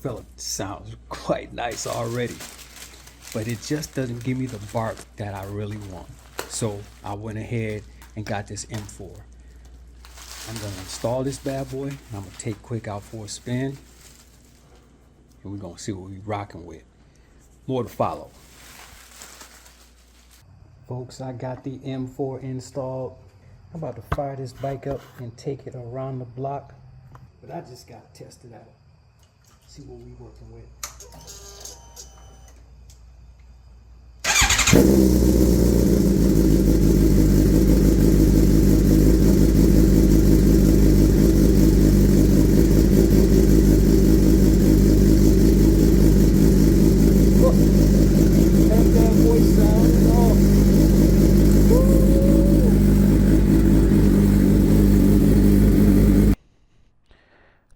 fella sounds quite nice already, but it just doesn't give me the bark that I really want. So I went ahead and got this M4. I'm gonna install this bad boy, and I'm gonna take Quikk out for a spin, and we're gonna see what we're rocking with. More to follow. Folks, I got the M4 installed. I'm about to fire this bike up and take it around the block, but I just gotta test it out. See what we're working with. That bad boy sound off.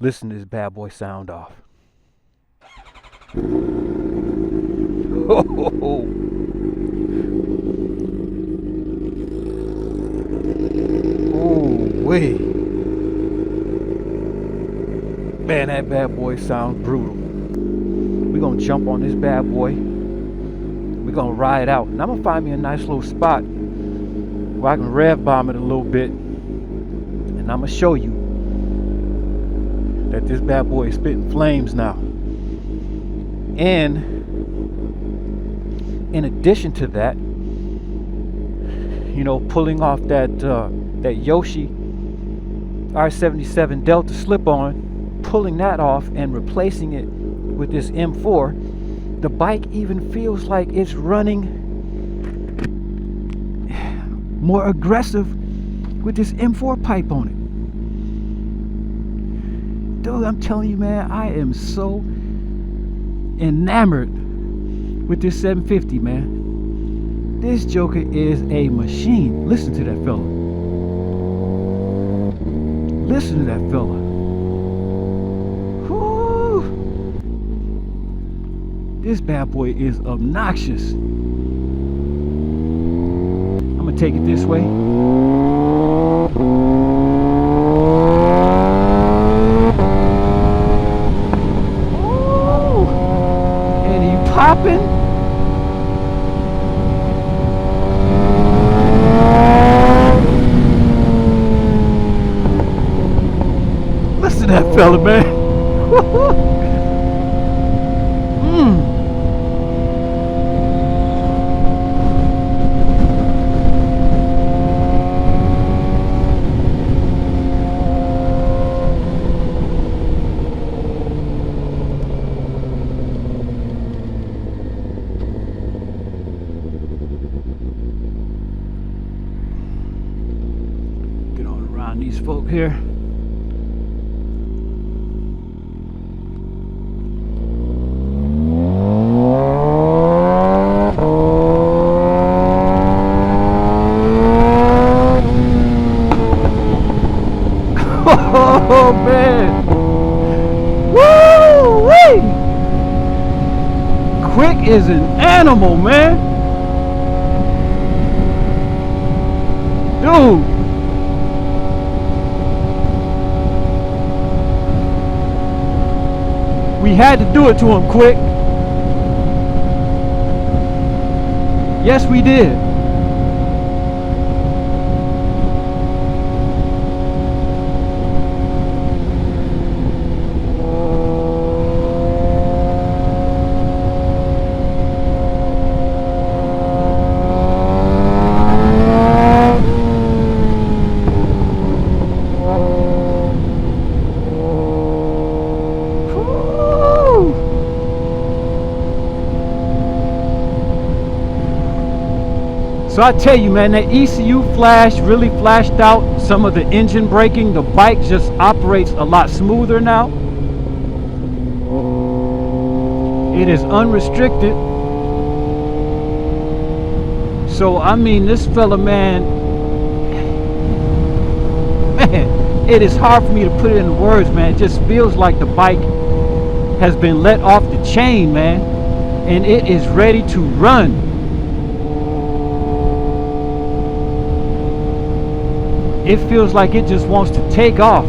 Listen to this bad boy sound off. Oh, wait. Man, that bad boy sounds brutal. We're gonna jump on this bad boy. We're gonna ride out. And I'm gonna find me a nice little spot where I can rev bomb it a little bit. And I'm gonna show you that this bad boy is spitting flames now. And in addition to that, you know, pulling off that Yoshi R77 Delta slip-on, pulling that off and replacing it with this M4, the bike even feels like it's running more aggressive with this M4 pipe on it. Dude, I'm telling you, man, I am so enamored with this 750, man. This joker is a machine. Listen to that fella. Listen to that fella. Whew. This bad boy is obnoxious. I'm gonna take it this way. Popping. Listen to that fella, man. These folk here. Oh man! Woo-wee! Quikk is an animal, man. Dude. We had to do it to him, Quikk. Yes, we did. So I tell you, man, that ECU flash really flashed out some of the engine braking. The bike just operates a lot smoother now. It is unrestricted. So I mean, this fella, man, it is hard for me to put it into words, man. It just feels like the bike has been let off the chain, man, and it is ready to run. It feels like it just wants to take off.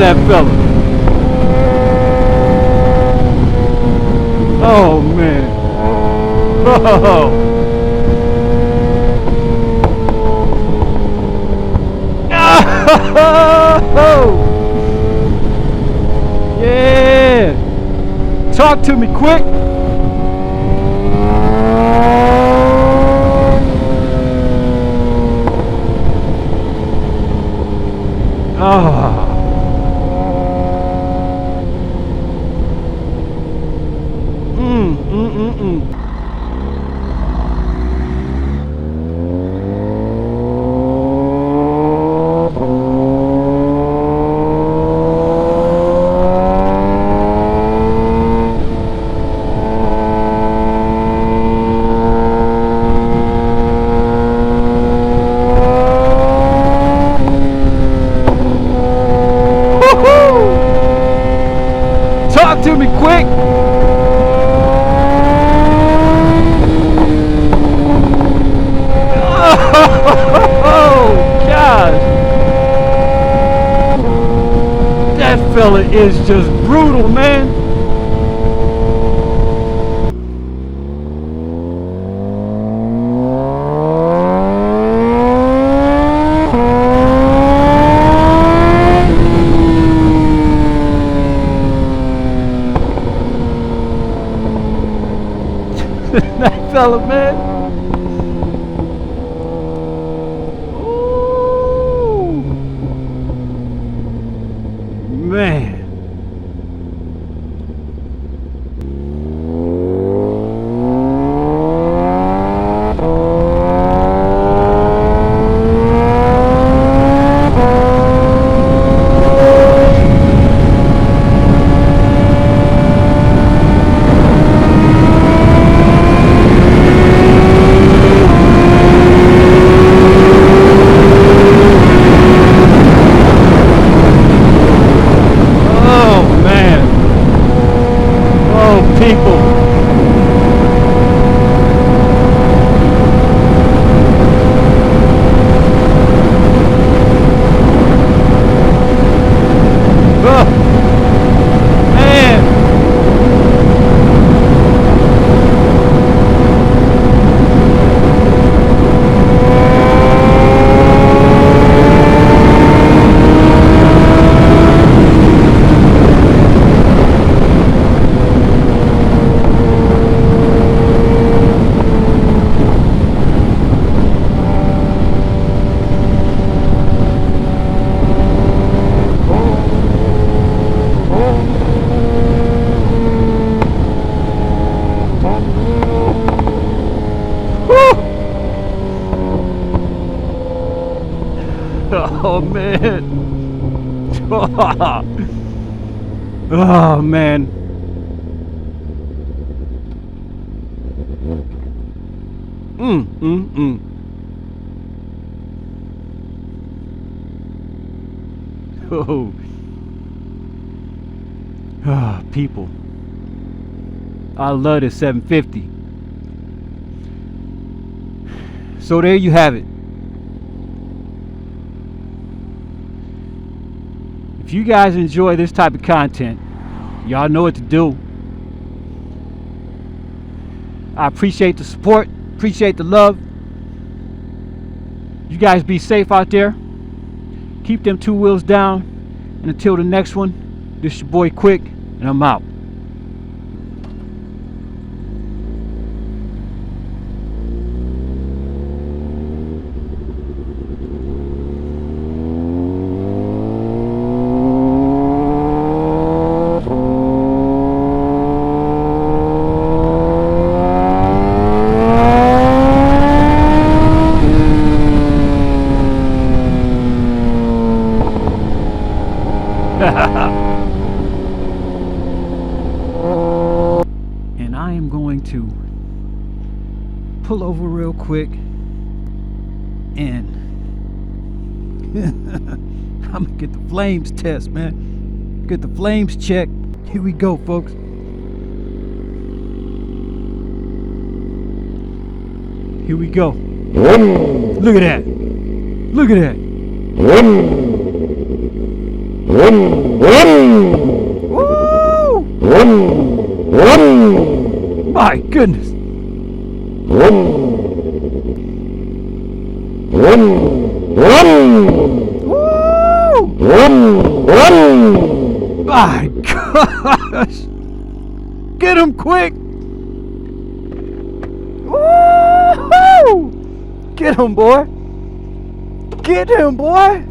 that fella. Oh man. Oh. Oh. Yeah. Talk to me quick. Ah. Talk to me quick. Oh gosh, that fella is just brutal, man. That fella, man. Ooh. Man. Oh man. Oh man. Oh. Ah, people. I love this 750. So there you have it. If you guys enjoy this type of content, y'all know what to do. I appreciate the support, appreciate the love. You guys be safe out there. Keep them 2 wheels down. And until the next one, this is your boy Quikk, and I'm out. And I am going to pull over real quick and I'm gonna get the flames test, man. Get the flames checked. Here we go, folks. Here we go. Look at that. Look at that. Woo! My goodness. Woo! My gosh! Get him quick! Woo! Get him, boy! Get him, boy!